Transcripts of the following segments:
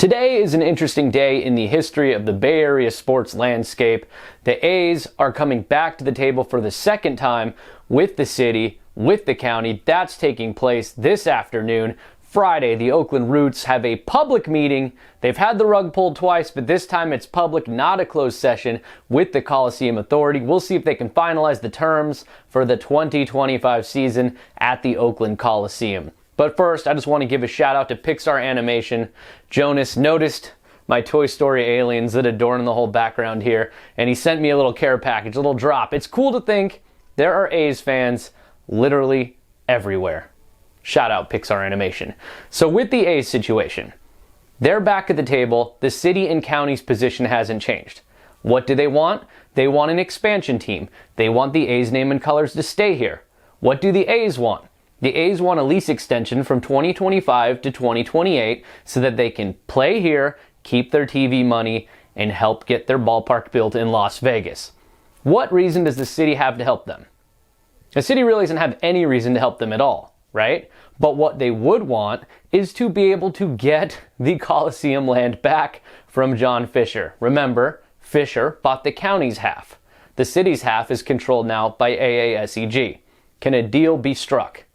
Today is an interesting day in the history of the Bay Area sports landscape. The A's are coming back to the table for the second time with the city, with the county. That's taking place this afternoon. Friday, the Oakland Roots have a public meeting. They've had the rug pulled twice, but this time it's public, not a closed session, with the Coliseum Authority. We'll see if they can finalize the terms for the 2025 season at the Oakland Coliseum. But first, I just want to give a shout out to Pixar Animation. Jonas noticed my Toy Story aliens that adorn the whole background here, and he sent me a little care package, a little drop. It's cool to think there are A's fans literally everywhere. Shout out Pixar Animation. So with the A's situation, they're back at the table. The city and county's position hasn't changed. What do they want? They want an expansion team. They want the A's name and colors to stay here. What do the A's want? The A's want a lease extension from 2025 to 2028 so that they can play here, keep their TV money, and help get their ballpark built in Las Vegas. What reason does the city have to help them? The city really doesn't have any reason to help them at all, right? But what they would want is to be able to get the Coliseum land back from John Fisher. Remember, Fisher bought the county's half. The city's half is controlled now by AASEG. Can a deal be struck?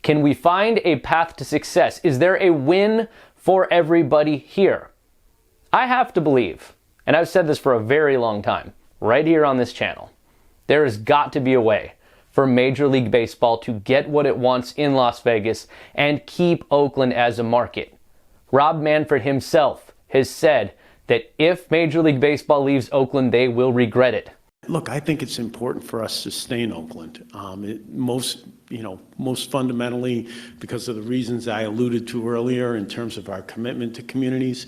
Can we find a path to success? Is there a win for everybody here? I have to believe, and I've said this for a very long time, right here on this channel, there has got to be a way for Major League Baseball to get what it wants in Las Vegas and keep Oakland as a market. Rob Manfred himself has said that if Major League Baseball leaves Oakland, they will regret it. Look, I think it's important for us to stay in Oakland. Most fundamentally because of the reasons I alluded to earlier in terms of our commitment to communities.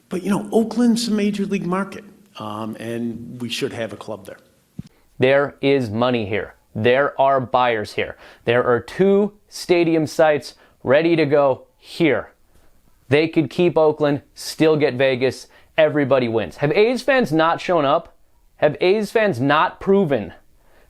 But, Oakland's a major league market, and we should have a club there. There is money here. There are buyers here. There are 2 stadium sites ready to go here. They could keep Oakland, still get Vegas. Everybody wins. Have A's fans not shown up? Have A's fans not proven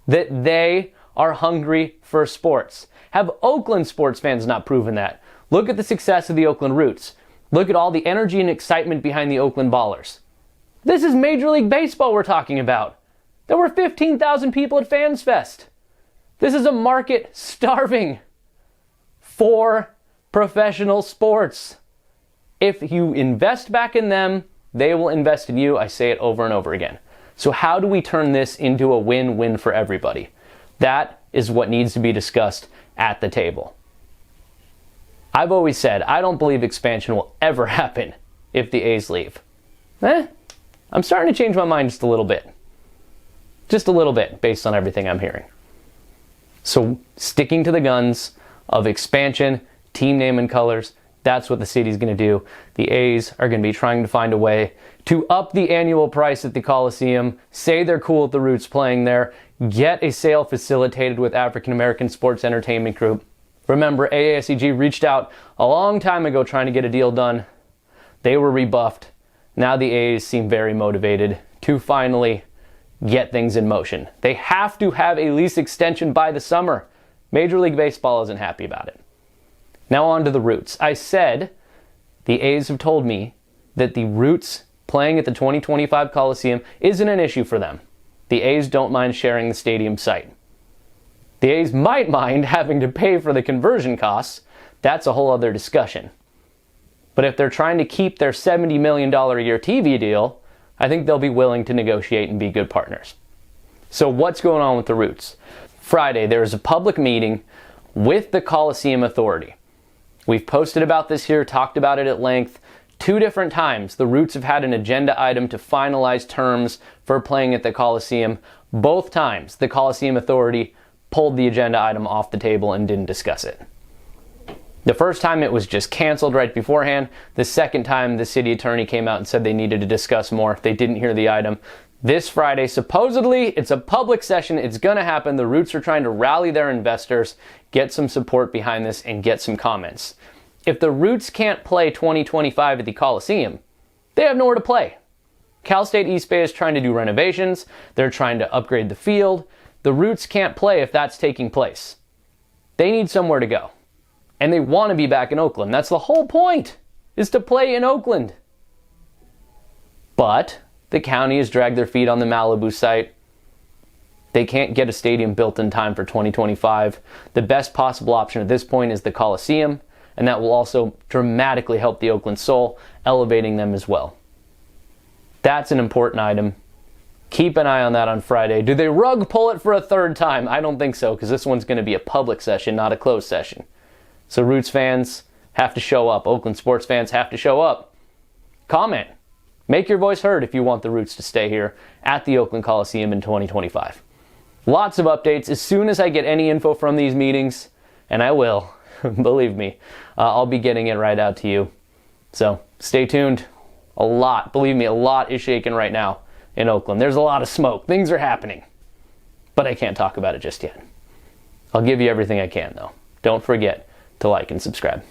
that they are hungry for sports? Have Oakland sports fans not proven that? Look at the success of the Oakland Roots. Look at all the energy and excitement behind the Oakland Ballers. This is Major League Baseball we're talking about. There were 15,000 people at Fans Fest. This is a market starving for professional sports. If you invest back in them, they will invest in you. I say it over and over again. So how do we turn this into a win-win for everybody? That is what needs to be discussed at the table. I've always said I don't believe expansion will ever happen if the A's leave. I'm starting to change my mind just a little bit. Just a little bit based on everything I'm hearing. So sticking to the guns of expansion, team name and colors, that's what the city's going to do. The A's are going to be trying to find a way to up the annual price at the Coliseum, say they're cool with the Roots playing there, get a sale facilitated with African American Sports Entertainment Group. Remember, AASEG reached out a long time ago trying to get a deal done. They were rebuffed. Now the A's seem very motivated to finally get things in motion. They have to have a lease extension by the summer. Major League Baseball isn't happy about it. Now on to the Roots. I said the A's have told me that the Roots playing at the 2025 Coliseum isn't an issue for them. The A's don't mind sharing the stadium site. The A's might mind having to pay for the conversion costs. That's a whole other discussion. But if they're trying to keep their $70 million a year TV deal, I think they'll be willing to negotiate and be good partners. So what's going on with the Roots? Friday, there is a public meeting with the Coliseum Authority. We've posted about this here, talked about it at length. 2 different times, the Roots have had an agenda item to finalize terms for playing at the Coliseum. Both times, the Coliseum Authority pulled the agenda item off the table and didn't discuss it. The first time it was just canceled right beforehand. The second time, the city attorney came out and said they needed to discuss more. They didn't hear the item. This Friday, supposedly, it's a public session. It's going to happen. The Roots are trying to rally their investors, get some support behind this, and get some comments. If the Roots can't play 2025 at the Coliseum, they have nowhere to play. Cal State East Bay is trying to do renovations. They're trying to upgrade the field. The Roots can't play if that's taking place. They need somewhere to go. And they want to be back in Oakland. That's the whole point, is to play in Oakland. But the county has dragged their feet on the Malibu site. They can't get a stadium built in time for 2025. The best possible option at this point is the Coliseum, and that will also dramatically help the Oakland Soul, elevating them as well. That's an important item. Keep an eye on that on Friday. Do they rug pull it for a third time? I don't think so, because this one's going to be a public session, not a closed session. So Roots fans have to show up. Oakland sports fans have to show up. Comment. Make your voice heard if you want the Roots to stay here at the Oakland Coliseum in 2025. Lots of updates. As soon as I get any info from these meetings, and I will, believe me, I'll be getting it right out to you. So stay tuned. Believe me, a lot is shaking right now in Oakland. There's a lot of smoke. Things are happening. But I can't talk about it just yet. I'll give you everything I can, though. Don't forget to like and subscribe.